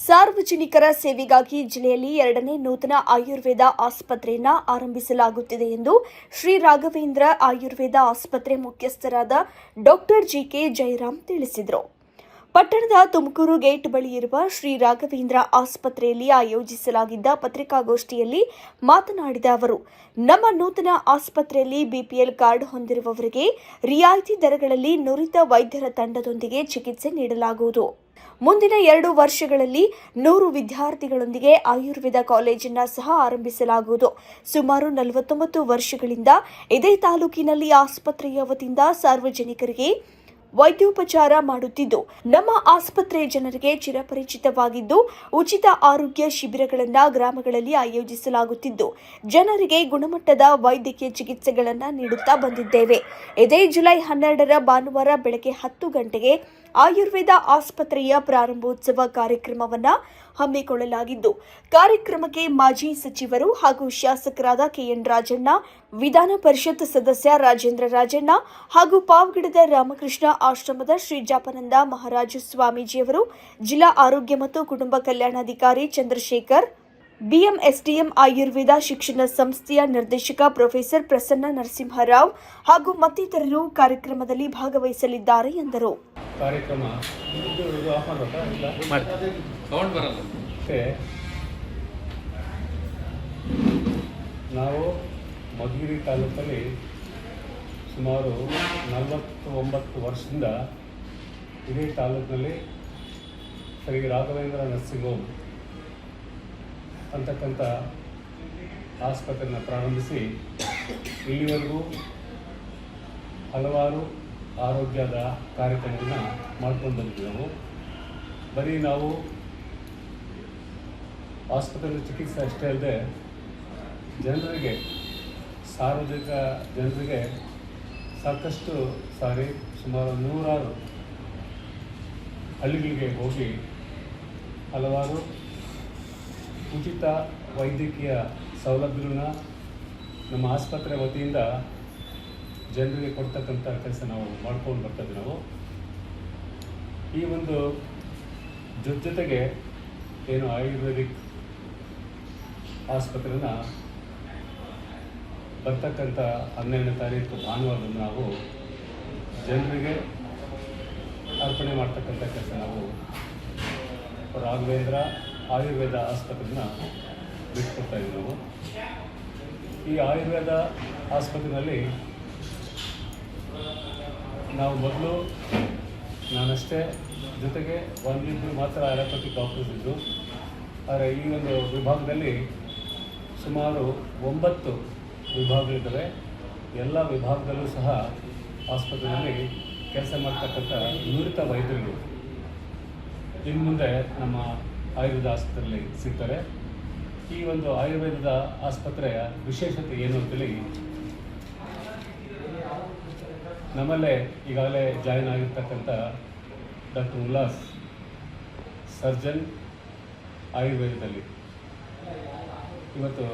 ಸಾರ್ವಜನಿಕರ ಸೇವೆಗಾಗಿ ಜಿಲ್ಲೆಯಲ್ಲಿ 2ನೇ ನೂತನ ಆಯುರ್ವೇದ ಆಸ್ಪತ್ರೆಯನ್ನು ಆರಂಭಿಸಲಾಗುತ್ತಿದೆ ಎಂದು ಶ್ರೀ ರಾಘವೇಂದ್ರ ಆಯುರ್ವೇದ ಆಸ್ಪತ್ರೆ ಮುಖ್ಯಸ್ಥರಾದ ಡಾಕ್ಟರ್ ಜಿಕೆ ಜಯರಾಮ್ ತಿಳಿಸಿದರು. ಪಟ್ಟಣದ ತುಮಕೂರು ಗೇಟ್ ಬಳಿ ಇರುವ ಶ್ರೀ ರಾಘವೇಂದ್ರ ಆಸ್ಪತ್ರೆಯಲ್ಲಿ ಆಯೋಜಿಸಲಾಗಿದ್ದ ಪತ್ರಿಕಾಗೋಷ್ಠಿಯಲ್ಲಿ ಮಾತನಾಡಿದ ಅವರು, ನಮ್ಮ ನೂತನ ಆಸ್ಪತ್ರೆಯಲ್ಲಿ ಬಿಪಿಎಲ್ ಕಾರ್ಡ್ ಹೊಂದಿರುವವರಿಗೆ ರಿಯಾಯಿತಿ ದರಗಳಲ್ಲಿ ನುರಿತ ವೈದ್ಯರ ತಂಡದೊಂದಿಗೆ ಚಿಕಿತ್ಸೆ ನೀಡಲಾಗುವುದು. ಮುಂದಿನ 2 ವರ್ಷಗಳಲ್ಲಿ 100 ವಿದ್ಯಾರ್ಥಿಗಳೊಂದಿಗೆ ಆಯುರ್ವೇದ ಕಾಲೇಜನ್ನು ಸಹ ಆರಂಭಿಸಲಾಗುವುದು. ಸುಮಾರು 49 ವರ್ಷಗಳಿಂದ ಇದೇ ತಾಲೂಕಿನಲ್ಲಿ ಆಸ್ಪತ್ರೆಯ ವತಿಯಿಂದ ಸಾರ್ವಜನಿಕರಿಗೆ ವೈದ್ಯೋಪಚಾರ ಮಾಡುತ್ತಿದ್ದು, ನಮ್ಮ ಆಸ್ಪತ್ರೆ ಜನರಿಗೆ ಚಿರಪರಿಚಿತವಾಗಿದ್ದು, ಉಚಿತ ಆರೋಗ್ಯ ಶಿಬಿರಗಳನ್ನು ಗ್ರಾಮಗಳಲ್ಲಿ ಆಯೋಜಿಸಲಾಗುತ್ತಿದ್ದು, ಜನರಿಗೆ ಗುಣಮಟ್ಟದ ವೈದ್ಯಕೀಯ ಚಿಕಿತ್ಸೆಗಳನ್ನು ನೀಡುತ್ತಾ ಬಂದಿದ್ದೇವೆ. ಇದೇ ಜುಲೈ 12ರ ಭಾನುವಾರ ಬೆಳಗ್ಗೆ 10 ಗಂಟೆಗೆ ಆಯುರ್ವೇದ ಆಸ್ಪತ್ರೆಯ ಪ್ರಾರಂಭೋತ್ಸವ ಕಾರ್ಯಕ್ರಮವನ್ನು ಹಮ್ಮಿಕೊಳ್ಳಲಾಗಿದ್ದು, ಕಾರ್ಯಕ್ರಮಕ್ಕೆ ಮಾಜಿ ಸಚಿವರು ಹಾಗೂ ಶಾಸಕರಾದ ಕೆಎನ್ ರಾಜಣ್ಣ, ವಿಧಾನ ಪರಿಷತ್ ಸದಸ್ಯ ರಾಜೇಂದ್ರ ರಾಜಣ್ಣ ಹಾಗೂ ಪಾವಗಡದ ರಾಮಕೃಷ್ಣ ಆಶ್ರಮದ ಶ್ರೀ ಜಾಪಾನಂದ ಮಹಾರಾಜ ಸ್ವಾಮೀಜಿಯವರು, ಜಿಲ್ಲಾ ಆರೋಗ್ಯ ಮತ್ತು ಕುಟುಂಬ ಕಲ್ಯಾಣಾಧಿಕಾರಿ ಚಂದ್ರಶೇಖರ್, ಬಿಎಂಎಸ್ಡಿಎಂ ಆಯುರ್ವೇದ ಶಿಕ್ಷಣ ಸಂಸ್ಥೆಯ ನಿರ್ದೇಶಕ ಪ್ರೊಫೆಸರ್ ಪ್ರಸನ್ನ ನರಸಿಂಹರಾವ್ ಹಾಗೂ ಮತ್ತಿತರರು ಕಾರ್ಯಕ್ರಮದಲ್ಲಿ ಭಾಗವಹಿಸಲಿದ್ದಾರೆ ಎಂದರು. ಕಾರ್ಯಕ್ರಮ ನಾವು ಮಧುಗಿರಿ ತಾಲೂಕಲ್ಲಿ ಸುಮಾರು 49 ವರ್ಷದಿಂದ ಇದೇ ತಾಲೂಕಿನಲ್ಲಿ ಶ್ರೀ ರಾಘವೇಂದ್ರ ನರ್ಸಿಂಗ್ ಹೋಮ್ ಅಂತಕ್ಕಂಥ ಆಸ್ಪತ್ರೆಯನ್ನು ಪ್ರಾರಂಭಿಸಿ ಇಲ್ಲಿವರೆಗೂ ಹಲವಾರು ಆರೋಗ್ಯದ ಕಾರ್ಯಕ್ರಮವನ್ನು ಮಾಡ್ಕೊಂಡು ಬಂದಿದ್ದೀವಿ. ಬರೀ ನಾವು ಆಸ್ಪತ್ರೆಯಲ್ಲಿ ಚಿಕಿತ್ಸೆ ಅಷ್ಟೇ ಅಲ್ಲದೆ ಜನರಿಗೆ, ಸಾರ್ವಜನಿಕ ಜನರಿಗೆ ಸಾಕಷ್ಟು ಸಾರಿ ಸುಮಾರು 100 ಹಳ್ಳಿಗಳಿಗೆ ಹೋಗಿ ಹಲವಾರು ಉಚಿತ ವೈದ್ಯಕೀಯ ಸೌಲಭ್ಯಗಳನ್ನ ನಮ್ಮ ಆಸ್ಪತ್ರೆ ವತಿಯಿಂದ ಜನರಿಗೆ ಕೊಡ್ತಕ್ಕಂಥ ಕೆಲಸ ನಾವು ಮಾಡ್ಕೊಂಡು ಬರ್ತಾಯಿದ್ವಿ. ನಾವು ಈ ಒಂದು ಜೊತೆಗೆ ಏನು ಆಯುರ್ವೇದಿಕ್ ಆಸ್ಪತ್ರೆನ ಬರ್ತಕ್ಕಂಥ 12ನೇ ತಾರೀಕು ಭಾನುವಾರದಂದು ನಾವು ಜನರಿಗೆ ಅರ್ಪಣೆ ಮಾಡ್ತಕ್ಕಂಥ ಕೆಲಸ ನಾವು ರಾಘವೇಂದ್ರ ಆಯುರ್ವೇದ ಆಸ್ಪತ್ರೆನ ಬಿಟ್ಕೊಡ್ತಾಯಿದ್ವಿ. ನಾವು ಈ ಆಯುರ್ವೇದ ಆಸ್ಪತ್ರೆಯಲ್ಲಿ ನಾವು ಮೊದಲು ನಾನಷ್ಟೇ, ಜೊತೆಗೆ ಒಂದಿಬ್ಬರು ಮಾತ್ರ ಅಲೋಪತಿ ಡಾಕ್ಟರ್ಸ್ ಇದ್ದರು. ಆದರೆ ಈ ಒಂದು ವಿಭಾಗದಲ್ಲಿ ಸುಮಾರು 9 ವಿಭಾಗಗಳಿದ್ದಾವೆ. ಎಲ್ಲ ವಿಭಾಗದಲ್ಲೂ ಸಹ ಆಸ್ಪತ್ರೆಯಲ್ಲಿ ಕೆಲಸ ಮಾಡ್ತಕ್ಕಂಥ ನುರಿತ ವೈದ್ಯರು ಇನ್ನು ಮುಂದೆ ನಮ್ಮ ಆಯುರ್ವೇದ ಆಸ್ಪತ್ರೆಯಲ್ಲಿ ಸಿಗ್ತಾರೆ. ಈ ಒಂದು ಆಯುರ್ವೇದದ ಆಸ್ಪತ್ರೆಯ ವಿಶೇಷತೆ ಏನು ಅಂತೇಳಿ, ನಮ್ಮಲ್ಲೇ ಈಗಾಗಲೇ ಜಾಯಿನ್ ಆಗಿರ್ತಕ್ಕಂಥ ಡಾಕ್ಟರ್ ಉಲ್ಲಾಸ್, ಸರ್ಜನ್ ಆಯುರ್ವೇದದಲ್ಲಿ ಇವತ್ತು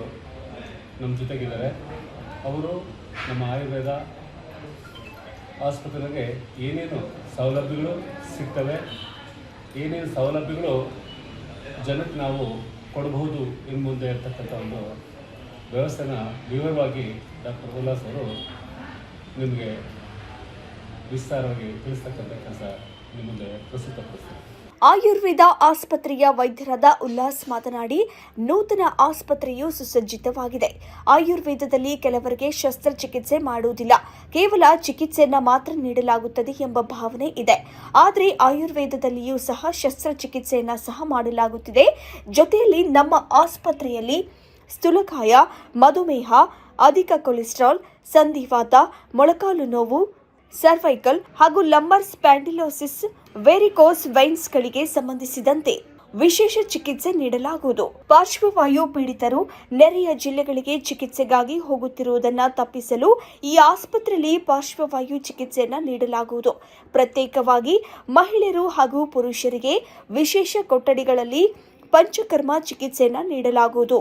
ನಮ್ಮ ಜೊತೆಗಿದ್ದಾರೆ. ಅವರು ನಮ್ಮ ಆಯುರ್ವೇದ ಆಸ್ಪತ್ರೆಗೆ ಏನೇನು ಸೌಲಭ್ಯಗಳು ಸಿಗ್ತವೆ, ಏನೇನು ಸೌಲಭ್ಯಗಳು ಜನಕ್ಕೆ ನಾವು ಕೊಡಬಹುದು ಇನ್ನು ಮುಂದೆ ಇರ್ತಕ್ಕಂಥ ಒಂದು ವ್ಯವಸ್ಥೆನ ವಿವರವಾಗಿ ಡಾಕ್ಟರ್ ಉಲ್ಲಾಸ್ ಅವರು ನಿಮಗೆ ವಿಸ್ತಾರವಾಗಿ ತಿಳಿಸ್ತಕ್ಕಂಥ ಕೆಲಸ ನಿಮ್ಮ ಮುಂದೆ ಪ್ರಸ್ತುತಪಡಿಸ್ತಾರೆ. ಆಯುರ್ವೇದ ಆಸ್ಪತ್ರೆಯ ವೈದ್ಯರಾದ ಉಲ್ಲಾಸ್ ಮಾತನಾಡಿ, ನೂತನ ಆಸ್ಪತ್ರೆಯು ಸುಸಜ್ಜಿತವಾಗಿದೆ. ಆಯುರ್ವೇದದಲ್ಲಿ ಕೆಲವರಿಗೆ ಶಸ್ತ್ರಚಿಕಿತ್ಸೆ ಮಾಡುವುದಿಲ್ಲ, ಕೇವಲ ಚಿಕಿತ್ಸೆಯನ್ನು ಮಾತ್ರ ನೀಡಲಾಗುತ್ತದೆ ಎಂಬ ಭಾವನೆ ಇದೆ. ಆದರೆ ಆಯುರ್ವೇದದಲ್ಲಿಯೂ ಸಹ ಶಸ್ತ್ರಚಿಕಿತ್ಸೆಯನ್ನು ಸಹ ಮಾಡಲಾಗುತ್ತಿದೆ. ಜೊತೆಯಲ್ಲಿ ನಮ್ಮ ಆಸ್ಪತ್ರೆಯಲ್ಲಿ ಸ್ಥೂಲಕಾಯ, ಮಧುಮೇಹ, ಅಧಿಕ ಕೊಲೆಸ್ಟ್ರಾಲ್, ಸಂಧಿವಾತ, ಮೊಳಕಾಲು ನೋವು, ಸರ್ವೈಕಲ್ ಹಾಗೂ ಲಂಬರ್ ಸ್ಪ್ಯಾಂಡಿಲೋಸಿಸ್, ವೆರಿಕೋಸ್ ವೈನ್ಸ್ಗಳಿಗೆ ಸಂಬಂಧಿಸಿದಂತೆ ವಿಶೇಷ ಚಿಕಿತ್ಸೆ ನೀಡಲಾಗುವುದು. ಪಾರ್ಶ್ವವಾಯು ಪೀಡಿತರು ನೆರೆಯ ಜಿಲ್ಲೆಗಳಿಗೆ ಚಿಕಿತ್ಸೆಗಾಗಿ ಹೋಗುತ್ತಿರುವುದನ್ನು ತಪ್ಪಿಸಲು ಈ ಆಸ್ಪತ್ರೆಯಲ್ಲಿ ಪಾರ್ಶ್ವವಾಯು ಚಿಕಿತ್ಸೆಯನ್ನು ನೀಡಲಾಗುವುದು. ಪ್ರತ್ಯೇಕವಾಗಿ ಮಹಿಳೆಯರು ಹಾಗೂ ಪುರುಷರಿಗೆ ವಿಶೇಷ ಕೊಠಡಿಗಳಲ್ಲಿ ಪಂಚಕರ್ಮ ಚಿಕಿತ್ಸೆಯನ್ನು ನೀಡಲಾಗುವುದು.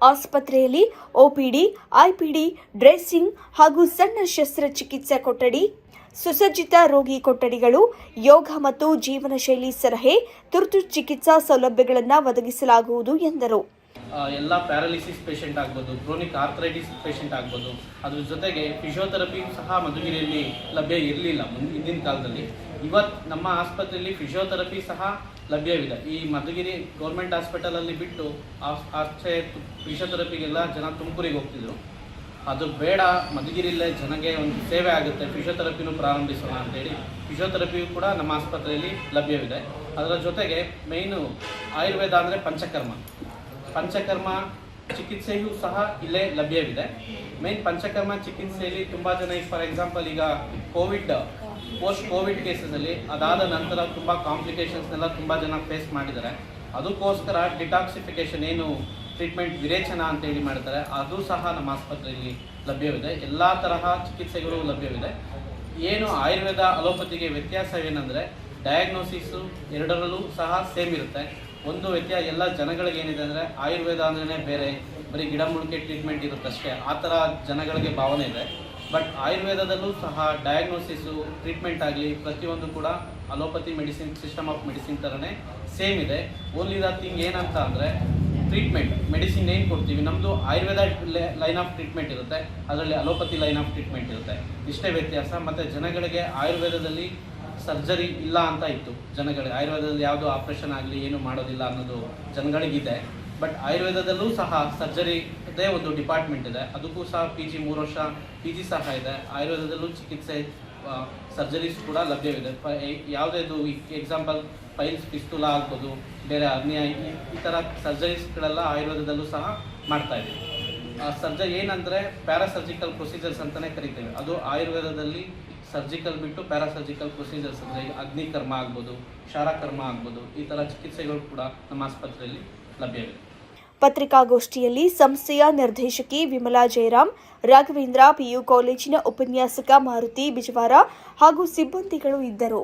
ಆಸ್ಪತ್ರೆಯಲ್ಲಿ ಒಪಿಡಿ, ಐಪಿಡಿ, ಡ್ರೆಸ್ಸಿಂಗ್ ಹಾಗೂ ಸಣ್ಣ ಶಸ್ತ್ರಚಿಕಿತ್ಸಾ ಕೊಠಡಿ, ಸುಸಜ್ಜಿತ ರೋಗಿ ಕೊಠಡಿಗಳು, ಯೋಗ ಮತ್ತು ಜೀವನ ಶೈಲಿ ಸಲಹೆ, ತುರ್ತು ಚಿಕಿತ್ಸಾ ಸೌಲಭ್ಯಗಳನ್ನು ಒದಗಿಸಲಾಗುವುದು ಎಂದರು. ಎಲ್ಲ ಪ್ಯಾರಾಲಿಸಿಸ್ ಪೇಷಂಟ್ ಆಗ್ಬೋದು, ಕ್ರೋನಿಕ್ ಆರ್ಥರೈಟಿಸ್ ಪೇಷಂಟ್ ಆಗ್ಬೋದು. ಅದ್ರ ಜೊತೆಗೆ ಫಿಸಿಯೋಥೆರಪಿ ಸಹ ಮಧುಗಿರಿಯಲ್ಲಿ ಲಭ್ಯ ಇರಲಿಲ್ಲ ಹಿಂದಿನ ಕಾಲದಲ್ಲಿ. ಇವತ್ತು ನಮ್ಮ ಆಸ್ಪತ್ರೆಯಲ್ಲಿ ಫಿಸಿಯೋಥೆರಪಿ ಸಹ ಲಭ್ಯವಿದೆ. ಈ ಮಧುಗಿರಿ ಗೌರ್ಮೆಂಟ್ ಹಾಸ್ಪಿಟಲಲ್ಲಿ ಬಿಟ್ಟು ಆಚೆ ಫಿಸಿಯೋಥೆರಪಿಗೆಲ್ಲ ಜನ ತುಮಕೂರಿಗೆ ಹೋಗ್ತಿದ್ರು. ಅದು ಬೇಡ, ಮಧುಗಿರಿಯಲ್ಲೇ ಜನಗೆ ಒಂದು ಸೇವೆ ಆಗುತ್ತೆ, ಫಿಸಿಯೋಥೆರಪಿನೂ ಪ್ರಾರಂಭಿಸೋಣ ಅಂತೇಳಿ ಫಿಸಿಯೋಥೆರಪಿಯು ಕೂಡ ನಮ್ಮ ಆಸ್ಪತ್ರೆಯಲ್ಲಿ ಲಭ್ಯವಿದೆ. ಅದರ ಜೊತೆಗೆ ಮೇಯ್ನು ಆಯುರ್ವೇದ ಅಂದರೆ ಪಂಚಕರ್ಮ ಚಿಕಿತ್ಸೆಯೂ ಸಹ ಇಲ್ಲೇ ಲಭ್ಯವಿದೆ. ಮೇನ್ ಪಂಚಕರ್ಮ ಚಿಕಿತ್ಸೆಯಲ್ಲಿ ತುಂಬ ಜನ ಫಾರ್ ಎಕ್ಸಾಂಪಲ್ ಈಗ ಪೋಸ್ಟ್ ಕೋವಿಡ್ ಕೇಸಲ್ಲಿ ಅದಾದ ನಂತರ ತುಂಬ ಕಾಂಪ್ಲಿಕೇಶನ್ಸ್ನೆಲ್ಲ ತುಂಬ ಜನ ಫೇಸ್ ಮಾಡಿದ್ದಾರೆ. ಅದಕ್ಕೋಸ್ಕರ ಡಿಟಾಕ್ಸಿಫಿಕೇಷನ್ ಏನು ಟ್ರೀಟ್ಮೆಂಟ್ ವಿರೇಚನ ಅಂತೇಳಿ ಮಾಡ್ತಾರೆ, ಅದು ಸಹ ನಮ್ಮ ಆಸ್ಪತ್ರೆಯಲ್ಲಿ ಲಭ್ಯವಿದೆ. ಎಲ್ಲ ತರಹ ಚಿಕಿತ್ಸೆಗಳು ಲಭ್ಯವಿದೆ. ಏನು ಆಯುರ್ವೇದ ಅಲೋಪತಿಗೆ ವ್ಯತ್ಯಾಸವೇನೆಂದರೆ ಡಯಾಗ್ನೋಸಿಸು ಎರಡರಲ್ಲೂ ಸಹ ಸೇಮ್ ಇರುತ್ತೆ. ಒಂದು ವ್ಯತ್ಯಾಸ ಎಲ್ಲ ಜನಗಳಿಗೆ ಏನಿದೆ ಅಂದರೆ ಆಯುರ್ವೇದ ಅಂದ್ರೆ ಬೇರೆ, ಬರೀ ಗಿಡಮೂಲಿಕೆ ಟ್ರೀಟ್ಮೆಂಟ್ ಇರುತ್ತಷ್ಟೇ, ಆ ಥರ ಜನಗಳಿಗೆ ಭಾವನೆ ಇದೆ. ಬಟ್ ಆಯುರ್ವೇದದಲ್ಲೂ ಸಹ ಡಯಾಗ್ನೋಸಿಸು ಟ್ರೀಟ್ಮೆಂಟ್ ಆಗಲಿ ಪ್ರತಿಯೊಂದು ಕೂಡ allopathy medicine system of medicine ಥರನೇ ಸೇಮ್ ಇದೆ. ಓನ್ಲಿ ದ ಥಿಂಗ್ ಏನಂತ ಅಂದರೆ ಟ್ರೀಟ್ಮೆಂಟ್ ಮೆಡಿಸಿನ್ ಏನು ಕೊಡ್ತೀವಿ, ನಮ್ಮದು ಆಯುರ್ವೇದ ಲೈನ್ ಆಫ್ ಟ್ರೀಟ್ಮೆಂಟ್ ಇರುತ್ತೆ, ಅದರಲ್ಲಿ ಅಲೋಪತಿ ಲೈನ್ ಆಫ್ ಟ್ರೀಟ್ಮೆಂಟ್ ಇರುತ್ತೆ. ಇಷ್ಟೇ ವ್ಯತ್ಯಾಸ. ಮತ್ತು ಜನಗಳಿಗೆ ಆಯುರ್ವೇದದಲ್ಲಿ ಸರ್ಜರಿ ಇಲ್ಲ ಅಂತ ಇತ್ತು, ಜನಗಳಿಗೆ ಆಯುರ್ವೇದದಲ್ಲಿ ಯಾವುದು ಆಪ್ರೇಷನ್ ಆಗಲಿ ಏನು ಮಾಡೋದಿಲ್ಲ ಅನ್ನೋದು ಜನಗಳಿಗಿದೆ. ಬಟ್ ಆಯುರ್ವೇದದಲ್ಲೂ ಸಹ ಸರ್ಜರಿದೇ ಒಂದು ಡಿಪಾರ್ಟ್ಮೆಂಟ್ ಇದೆ, ಅದಕ್ಕೂ ಸಹ PG 3 ವರ್ಷ PG ಸಹ ಇದೆ. ಆಯುರ್ವೇದದಲ್ಲೂ ಚಿಕಿತ್ಸೆ ಸರ್ಜರೀಸ್ ಕೂಡ ಲಭ್ಯವಿದೆ. ಯಾವುದೇದು ಎಕ್ಸಾಂಪಲ್ ಪೈಲ್ಸ್ ಪಿಸ್ತೂಲ ಆಗ್ಬೋದು, ಬೇರೆ ಅರ್ನಿಯ ಈ ಥರ ಸರ್ಜರೀಸ್ಗಳೆಲ್ಲ ಆಯುರ್ವೇದದಲ್ಲೂ ಸಹ ಮಾಡ್ತಾ ಇದ್ದೀವಿ. ಸರ್ಜರಿ ಏನಂದರೆ ಪ್ಯಾರಾಸರ್ಜಿಕಲ್ ಪ್ರೊಸೀಜರ್ಸ್ ಅಂತಲೇ ಕರಿತೇವೆ. ಅದು ಆಯುರ್ವೇದದಲ್ಲಿ ಸರ್ಜಿಕಲ್ ಬಿಟ್ಟು ಪ್ಯಾರಾಸರ್ಜಿಕಲ್ ಪ್ರೊಸೀಜರ್ಸ್ ಅಂದರೆ ಅಗ್ನಿಕರ್ಮ ಆಗ್ಬೋದು, ಕ್ಷಾರಕರ್ಮ ಆಗ್ಬೋದು, ಈ ಥರ ಚಿಕಿತ್ಸೆಗಳು ಕೂಡ ನಮ್ಮ ಆಸ್ಪತ್ರೆಯಲ್ಲಿ ಲಭ್ಯವಿದೆ. ಪತ್ರಿಕಾಗೋಷ್ಠಿಯಲ್ಲಿ ಸಂಸ್ಥೆಯ ನಿರ್ದೇಶಕಿ ವಿಮಲಾ ಜಯರಾಮ್, ರಾಘವೇಂದ್ರ PU ಕಾಲೇಜಿನ ಉಪನ್ಯಾಸಕ ಮಾರುತಿ ಬಿಜವಾರ ಹಾಗೂ ಸಿಬ್ಬಂದಿಗಳು ಇದ್ದರು.